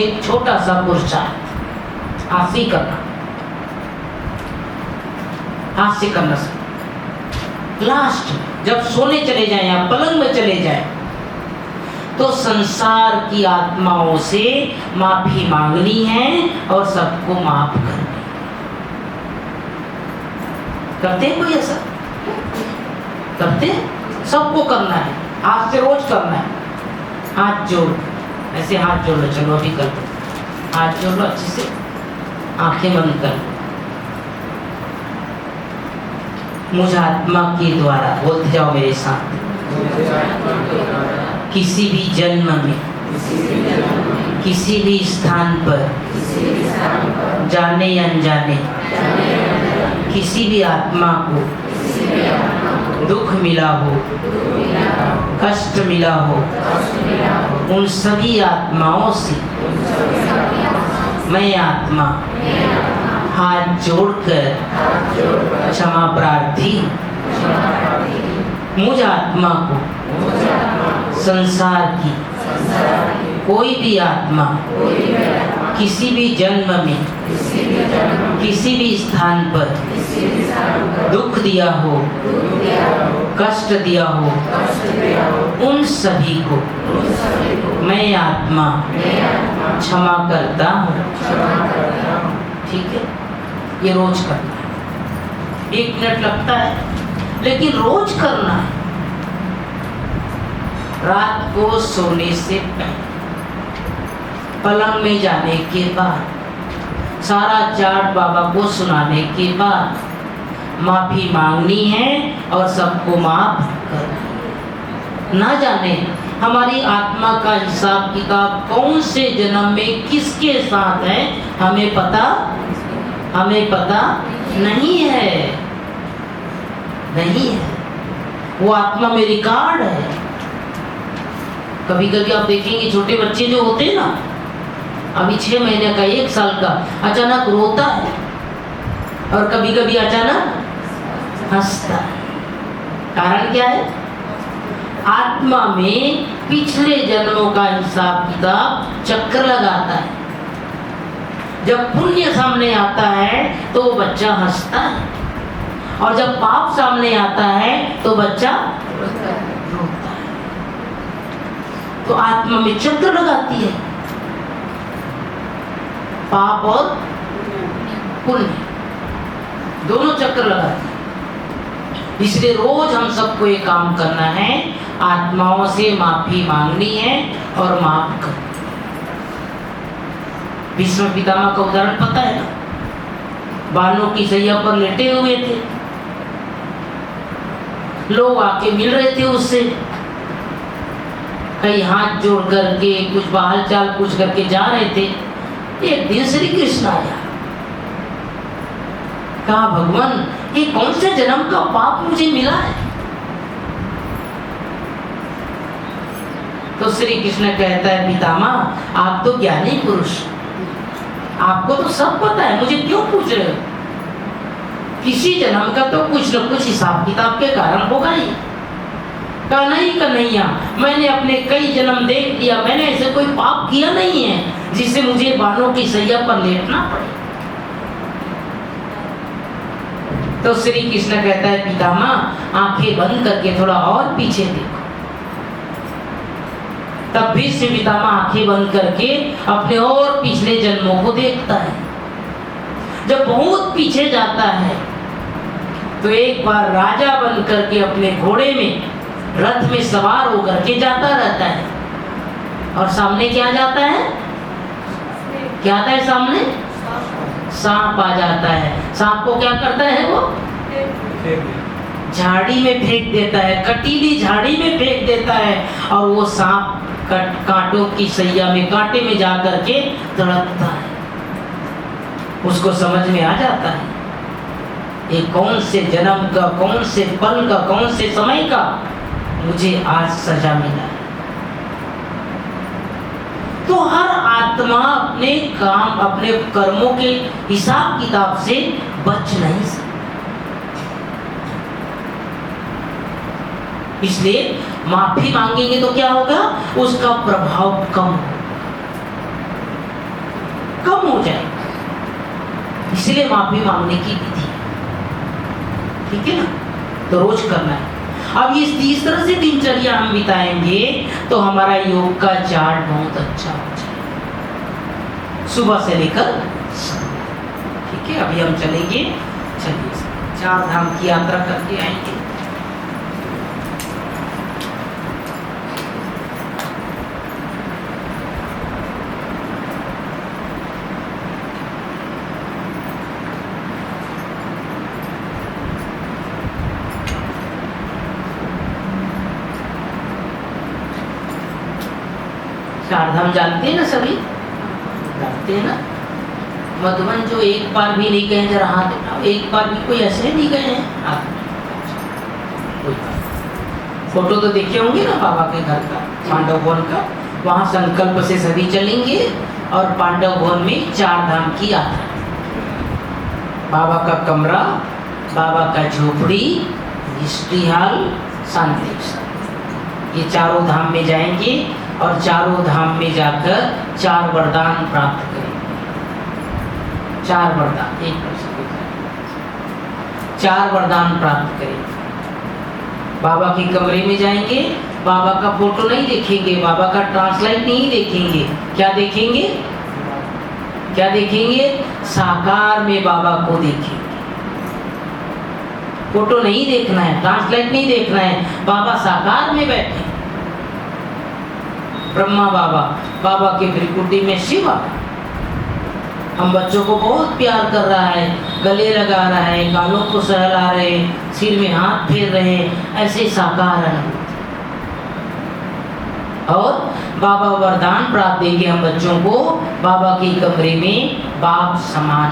एक छोटा सा पुरुषार्थ, हास्य करना, हास्य करना। लास्ट जब सोने चले जाए या पलंग में चले जाए तो संसार की आत्माओं से माफी मांगनी है और सबको माफ करनी। करते हैं कोई ऐसा? करते? सबको करना है, आज से रोज करना है। हाथ जोड़, ऐसे हाथ जोड़ लो, चलो अभी कर दो। हाथ जोड़ लो अच्छे से, आंखें बंद कर लो। मुझ आत्मा के द्वारा, बोलते जाओ मेरे साथ, किसी भी जन्म में, किसी भी स्थान पर, जाने या अनजाने, किसी भी आत्मा को दुख मिला हो, कष्ट मिला हो, उन सभी आत्माओं से मैं आत्मा हाथ जोड़कर क्षमा प्रार्थी। मुझ आत्मा को संसार की कोई भी आत्मा किसी भी जन्म में, किसी भी स्थान पर दुख दिया हो, कष्ट दिया हो, उन सभी को मैं आत्मा क्षमा करता हूँ। ठीक है, ये रोज करना है। 1 मिनट लगता है लेकिन रोज करना है। रात को सोने से पहले, पलंग में जाने के बाद, सारा चाट बाबा को सुनाने के बाद माफी मांगनी है और सबको माफ करना है। ना जाने हमारी आत्मा का हिसाब किताब कौन से जन्म में किसके साथ है, हमें पता नहीं है। नहीं है, वो आत्मा में रिकॉर्ड है। कभी कभी आप देखेंगे छोटे बच्चे जो होते हैं ना, अभी 6 महीने का, 1 साल का, अचानक रोता है और कभी कभी अचानक हंसता है। कारण क्या है? आत्मा में पिछले जन्मों का हिसाब किताब चक्कर लगाता है। जब पुण्य सामने आता है तो बच्चा हंसता है, और जब पाप सामने आता है तो बच्चा रोता है। तो आत्मा में चक्कर लगाती है, पाप और पुण्य दोनों चक्कर लगाती है। इसलिए रोज हम सबको ये काम करना है, आत्माओं से माफी मांगनी है और माफ करनी। भीष्म पितामह का उदाहरण पता है ना? बानों की सैया पर लेटे हुए थे, लोग आके मिल रहे थे उससे, कई हाथ जोड़ करके कुछ हाल चाल पूछ करके जा रहे थे। एक दिन श्री कृष्ण आया, कहा भगवान ये कौन से जन्म का पाप मुझे मिला है? तो श्री कृष्ण कहता है, पितामह आप तो ज्ञानी पुरुष, आपको तो सब पता है, मुझे क्यों पूछ रहे हो? किसी जन्म का तो कुछ न कुछ हिसाब किताब के कारण होगा ही। कहा नहीं कन्हैया, मैंने अपने कई जन्म देख लिया, मैंने ऐसे कोई पाप किया नहीं है जिससे मुझे बानों की सैया पर लेटना पड़े। तो श्री कृष्ण कहता है, पितामह आंखें बंद करके थोड़ा और पीछे देखो। तब भी श्री पितामह आंखें बंद करके अपने और पिछले जन्मों को देखता है। जब बहुत पीछे जाता है तो एक बार राजा बन करके अपने घोड़े में, रथ में सवार होकर के जाता रहता है, और सामने क्या जाता है? क्या आता है सामने? सांप आ जाता है। सांप को क्या करता है? वो झाड़ी में फेंक देता है, कटीली झाड़ी में फेंक देता है, और वो सांप कांटों की सैया में, कांटे में जा करके तड़पता है। उसको समझ में आ जाता है ये कौन से जन्म का, कौन से पल का, कौन से समय का मुझे आज सजा मिला है। तो हर आत्मा अपने काम, अपने कर्मों के हिसाब किताब से बच नहीं सकती। इसलिए माफी मांगेंगे तो क्या होगा? उसका प्रभाव कम होगा। कम हो जाएगा। इसलिए माफी मांगने की विधि, ठीक है ना, तो रोज करना है। अब इस तरह से दिनचर्या हम बिताएंगे तो हमारा योग का चार्ट बहुत अच्छा हो जाएगा, सुबह से लेकर शाम। ठीक है, अभी हम चलेंगे, चलिए 4 धाम की यात्रा करके आएंगे। चार धाम जानते हैं ना सभी, जानते हैं ना। मधुबन जो एक बार भी नहीं गए, जरा हाथ उठाओ, एक बार भी कोई ऐसे नहीं गए हैं? फोटो तो देखे होंगे ना बाबा के घर का, पांडव भवन का। वहाँ संकल्प से सभी चलेंगे और पांडव भवन में 4 धाम की यात्रा। बाबा का कमरा, बाबा का झोपड़ी, हिस्ट्री हॉल, शांति स्थल, ये चारों धाम में जाएंगे और चारों धाम में जाकर 4 वरदान प्राप्त करेंगे। 4 वरदान, एक 4 वरदान प्राप्त करेंगे। बाबा के कमरे में जाएंगे, बाबा का फोटो नहीं देखेंगे, बाबा का ट्रांसलाइट नहीं देखेंगे। क्या देखेंगे? क्या देखेंगे? साकार में बाबा को देखेंगे। फोटो नहीं देखना है, ट्रांसलाइट नहीं देखना है, बाबा साकार में बैठे। ब्रह्मा बाबा, बाबा के त्रिकुटी में शिवा। हम बच्चों को बहुत प्यार कर रहा है, गले लगा रहा है, गालों को सहला रहे, सिर में हाथ फेर रहे, ऐसे साकार है। और बाबा वरदान प्राप्त देंगे हम बच्चों को, बाबा के कमरे में बाप समान।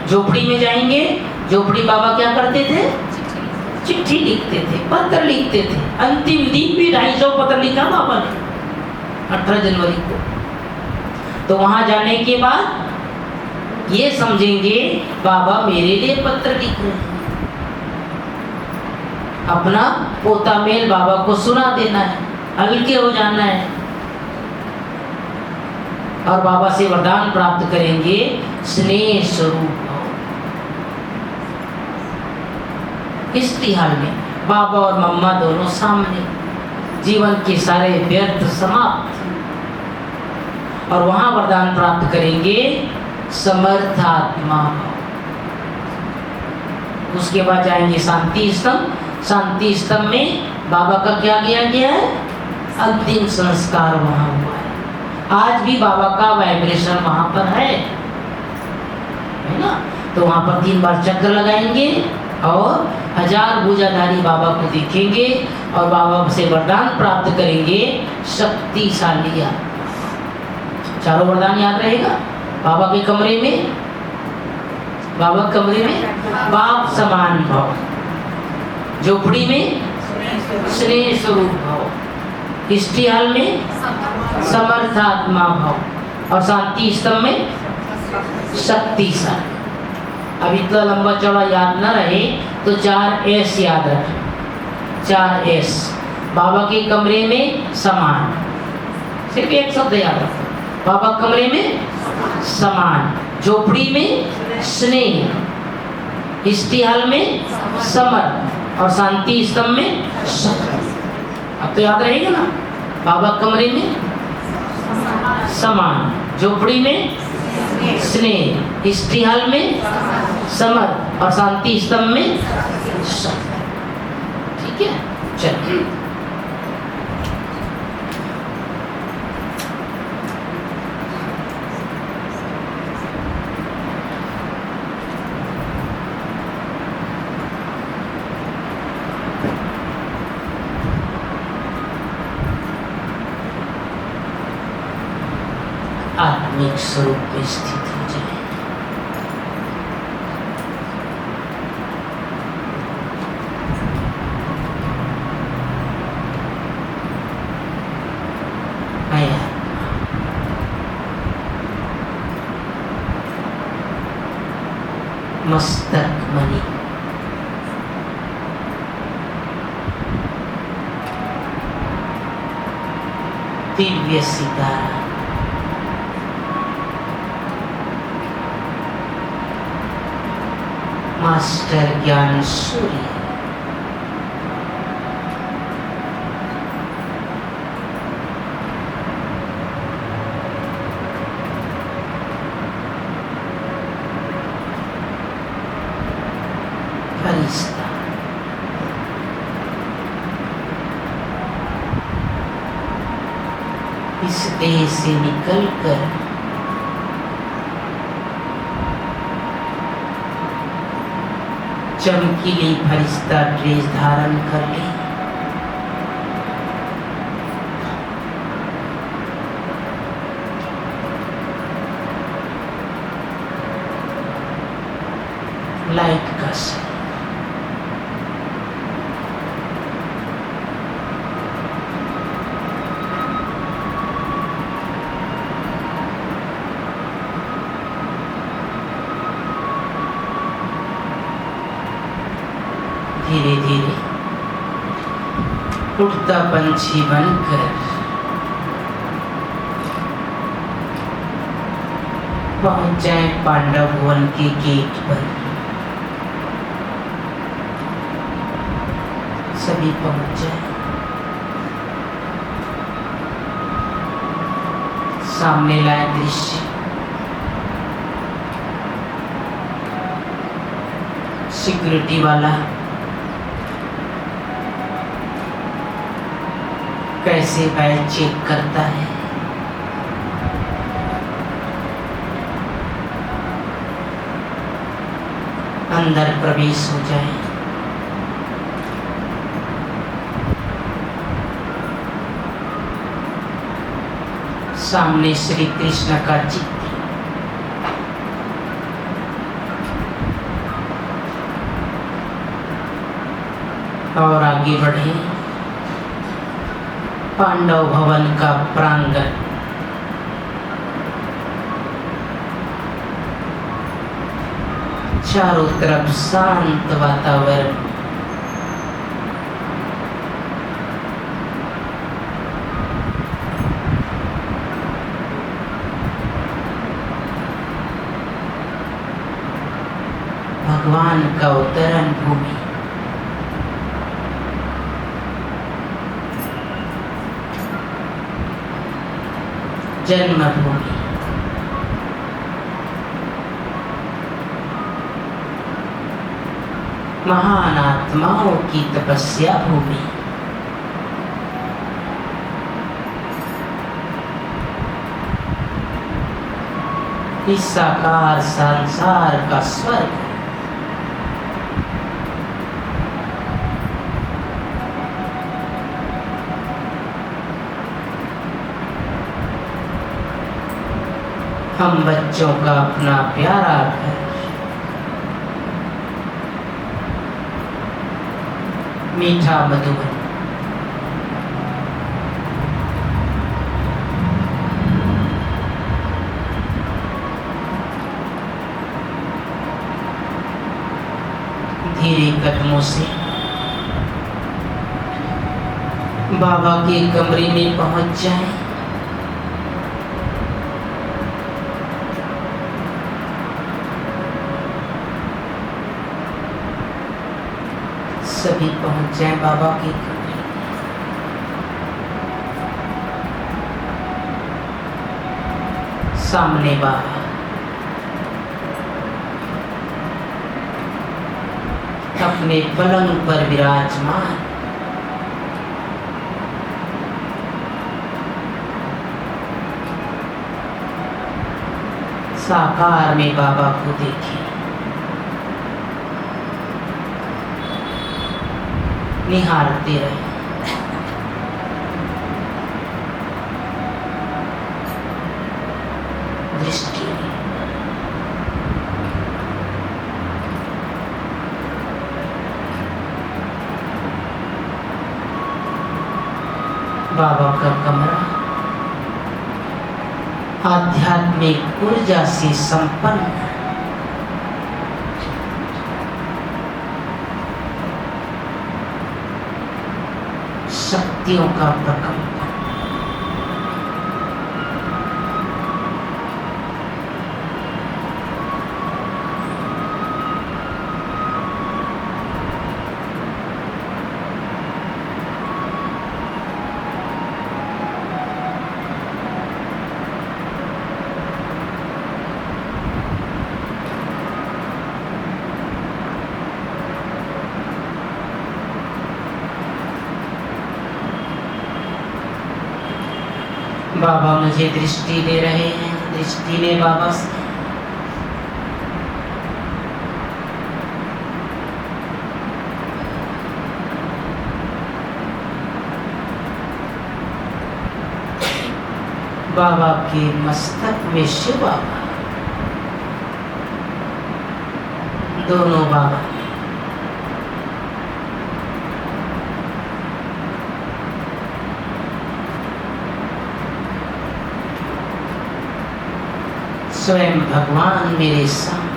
झोपड़ी में जाएंगे, झोपड़ी बाबा क्या करते थे? चिट्ठी लिखते थे, पत्र लिखते थे। अंतिम दिन भी 250 पत्र लिखा बाबा ने 18 जनवरी को। तो वहां जाने के बाद ये समझेंगे बाबा मेरे लिए पत्र लिख रहे हैं। अपना पोता मेल बाबा को सुना देना है, हल्के हो जाना है और बाबा से वरदान प्राप्त करेंगे, स्नेह स्वरूप। हिस्ट्री हॉल में बाबा और मम्मा दोनों सामने, जीवन के सारे व्यर्थ समाप्त। और वहां वरदान प्राप्त करेंगे समर्थात्मा। उसके बाद जाएंगे शांति स्तंभ। शांति स्तंभ में बाबा का क्या किया गया है? अंतिम संस्कार वहां हुआ है। आज भी बाबा का वाइब्रेशन वहां पर है ना। तो वहां पर 3 बार चक्र लगाएंगे और 1000 भुजाधारी बाबा को देखेंगे और बाबा से वरदान प्राप्त करेंगे, शक्तिशाली। चारों वरदान याद रहेगा। बाबा के कमरे में, बाबा के कमरे में बाप समान भाव, झोपड़ी में स्नेह स्वरूप भाव, हिस्ट्री हॉल में समर्थात्मा भाव और शांति स्तंभ में शक्तिशाली। अब इतना लंबा चौड़ा याद न रहे तो 4 एस याद रखें। 4 एस। बाबा के कमरे में समान, सिर्फ एक शब्द याद रखो। बाबा कमरे में समान, झोपड़ी में स्नेह, हिस्ट्री हॉल में समर्थ और शांति स्तंभ में शक्ति। अब तो याद रहेगा ना। बाबा कमरे में समान, झोपड़ी में स्नेह, हिस्ट्री हॉल में समर्थ और शांति स्तंभ में शक्ति। ठीक है, चलिए। आत्मिक स्वरूप में स्थित हो जाए। मस्तक मणि, दिव्य सितारा, मास्टर ज्ञान सूर्य। फरिश्ता इस देह से निकलकर चमकीली फरिश्ता ड्रेस धारण कर ले। लाइट का शरीर, धीरे धीरे उड़ता पंछी बनकर पहुंच जाए पांडव भवन के गेट पर। सभी पहुंच जाए। सामने लाए दृश्य सिक्योरिटी वाला कैसे बैग चेक करता है। अंदर प्रवेश हो जाए। सामने श्री कृष्ण का चित्र, और आगे बढ़े। पांडव भवन का प्रांगण, चारों तरफ शांत वातावरण, भगवान का अवतरण भूमि, जन्मभूमि, महान आत्माओं की तपस्या भूमि, इस साकार संसार का स्वर्ग, हम बच्चों का अपना प्यारा घर, मीठा मधुबन, धीरे कदमों से बाबा के कमरे में पहुंच जाएं। सभी पहुंच जाए बाबा के कमरे। सामने बाबा, अपने पलंग पर विराजमान, साकार में बाबा को देखें। निहारते रहे। दृष्टि बाबा का कमरा आध्यात्मिक ऊर्जा से संपन्न, शक्तियों का प्रकंपन, बाबा मुझे दृष्टि दे रहे हैं, दृष्टि ने बाबा से। बाबा के मस्तक में शिव बाबा, दोनों बाबा। स्वयं भगवान मेरे सामने।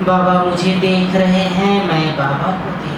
बाबा मुझे देख रहे हैं, मैं बाबा को देख